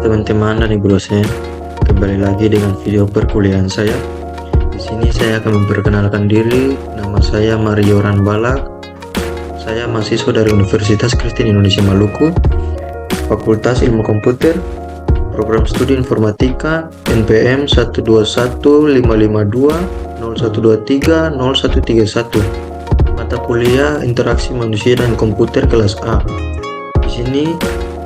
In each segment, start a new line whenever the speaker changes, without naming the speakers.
teman-teman dan ibu dosen, kembali lagi dengan video perkuliahan saya. Di sini saya akan memperkenalkan diri. Nama saya Mario Ranbalak. Saya mahasiswa dari Universitas Kristen Indonesia Maluku, Fakultas Ilmu Komputer, Program Studi Informatika, NPM 12155201230130131. Mata kuliah Interaksi Manusia dan Komputer kelas A. Di sini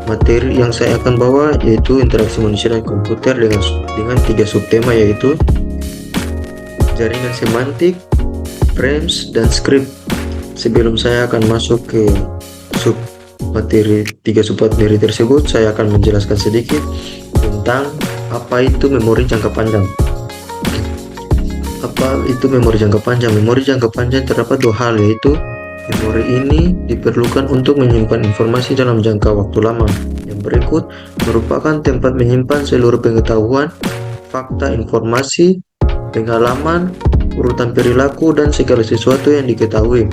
materi yang saya akan bawa yaitu interaksi manusia dan komputer dengan 3 subtema, yaitu jaringan semantik, frames, dan script. Sebelum saya akan masuk ke tiga submateri tersebut, saya akan menjelaskan sedikit tentang apa itu memori jangka panjang. Apa itu memori jangka panjang? Memori jangka panjang terdapat 2 hal, yaitu memori ini diperlukan untuk menyimpan informasi dalam jangka waktu lama. Yang berikut merupakan tempat menyimpan seluruh pengetahuan, fakta, informasi, pengalaman, urutan perilaku, dan segala sesuatu yang diketahui.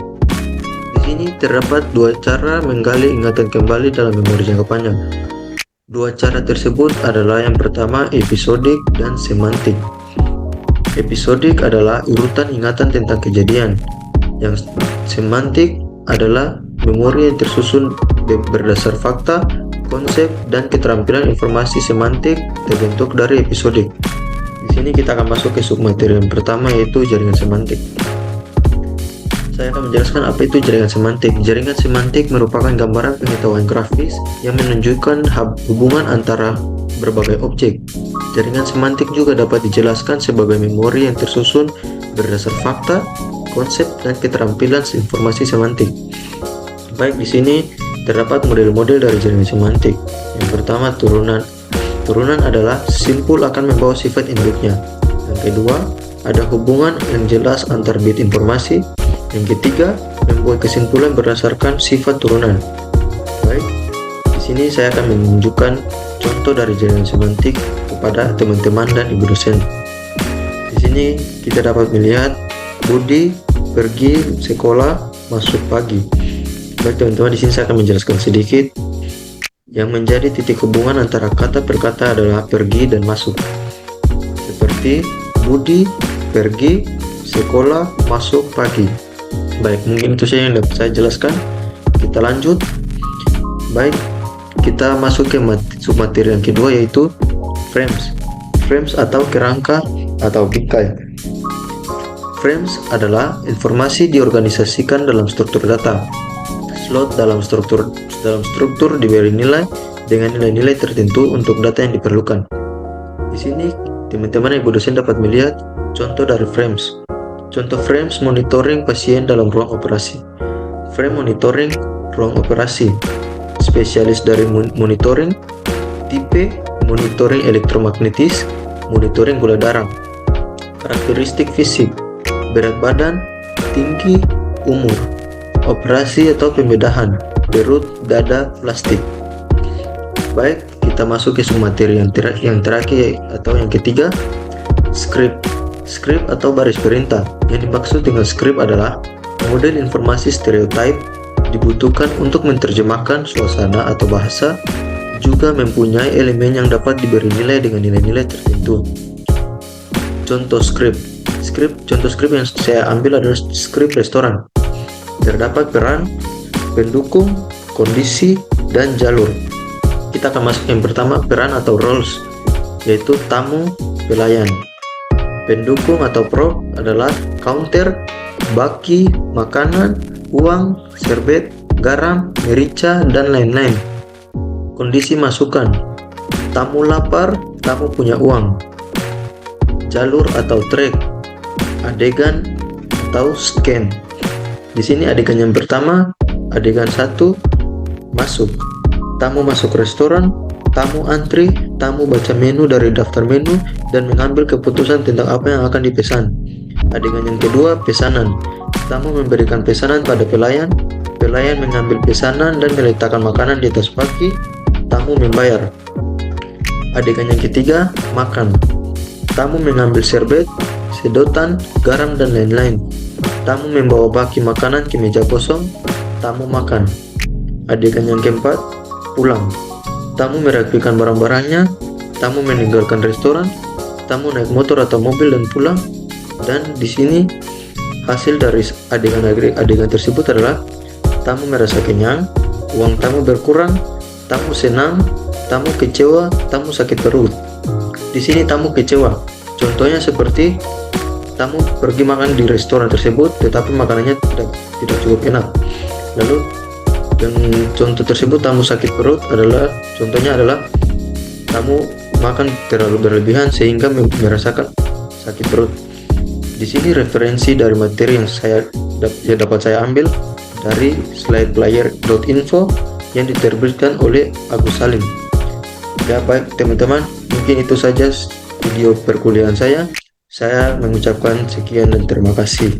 Di sini terdapat 2 cara menggali ingatan kembali dalam memori jangka panjang. 2 cara tersebut adalah yang pertama episodik dan semantik. Episodik adalah urutan ingatan tentang kejadian. Yang semantik adalah memori yang tersusun berdasar fakta, konsep, dan keterampilan informasi semantik terbentuk dari episodik. Di sini kita akan masuk ke submateri yang pertama, yaitu jaringan semantik. Saya akan menjelaskan apa itu jaringan semantik. Jaringan semantik merupakan gambaran pengetahuan grafis yang menunjukkan hubungan antara berbagai objek. Jaringan semantik juga dapat dijelaskan sebagai memori yang tersusun berdasar fakta, konsep, dan keterampilan informasi semantik. Baik, di sini terdapat model-model dari jaringan semantik. Yang pertama, turunan. Turunan adalah simpul akan membawa sifat induknya. Yang kedua, ada hubungan yang jelas antar bit informasi. Yang ketiga, membuat kesimpulan berdasarkan sifat turunan. Baik, di sini saya akan menunjukkan contoh dari jaringan semantik kepada teman-teman dan ibu dosen. Di sini kita dapat melihat Budi pergi sekolah, masuk pagi. Baik teman-teman, di sini saya akan menjelaskan sedikit. Yang menjadi titik hubungan antara kata per kata adalah pergi dan masuk. Seperti Budi pergi sekolah, masuk pagi. Baik, mungkin itu saja yang dapat saya jelaskan. Kita lanjut. Baik, kita masuk ke submateri yang kedua, yaitu frames. Frames atau kerangka atau bingkai. Frames adalah informasi diorganisasikan dalam struktur data. Slot dalam struktur diberi nilai dengan nilai-nilai tertentu untuk data yang diperlukan. Di sini teman-teman ibu dosen dapat melihat contoh dari frames. Contoh frames monitoring pasien dalam ruang operasi. Frame monitoring ruang operasi. Spesialis dari monitoring, tipe monitoring elektromagnetis, monitoring gula darah. Karakteristik fisik, berat badan, tinggi, umur, operasi atau pembedahan, perut, dada, plastik. Baik, kita masuk ke submateri yang terakhir atau yang ketiga, script. Script atau baris perintah. Yang dimaksud dengan script adalah model informasi stereotip dibutuhkan untuk menerjemahkan suasana atau bahasa, juga mempunyai elemen yang dapat diberi nilai dengan nilai-nilai tertentu. Contoh script. Contoh script yang saya ambil adalah script restoran. Terdapat peran, pendukung, kondisi, dan jalur. Kita akan masuk yang pertama, peran atau roles, yaitu tamu, pelayan. Pendukung atau prop adalah counter, baki, makanan, uang, serbet, garam, merica, dan lain-lain. Kondisi masukan, tamu lapar, tamu punya uang. Jalur atau track, adegan atau scan. Di sini adegan yang pertama, adegan 1, masuk. Tamu masuk restoran, tamu antri, tamu baca menu dari daftar menu dan mengambil keputusan tentang apa yang akan dipesan. Adegan yang kedua, pesanan. Tamu memberikan pesanan pada pelayan, pelayan mengambil pesanan dan meletakkan makanan di atas baki, tamu membayar. Adegan yang ketiga, makan. Tamu mengambil serbet, sedotan, garam, dan lain-lain. Tamu membawa baki makanan ke meja kosong, tamu makan. Adegan yang keempat, pulang. tamu merapikan barang-barangnya, tamu meninggalkan restoran, tamu naik motor atau mobil dan pulang. Dan di sini hasil dari adegan tersebut adalah tamu merasa kenyang, uang tamu berkurang, tamu senang, tamu kecewa, tamu sakit perut. Di sini tamu kecewa. Contohnya seperti tamu pergi makan di restoran tersebut tetapi makanannya tidak cukup enak. Lalu yang contoh tersebut tamu sakit perut contohnya adalah tamu makan terlalu berlebihan sehingga merasakan sakit perut. Di sini referensi dari materi yang dapat saya ambil dari slideplayer.info yang diterbitkan oleh Agus Salim. Ya baik teman-teman, mungkin itu saja video perkuliahan saya. Saya mengucapkan sekian dan terima kasih.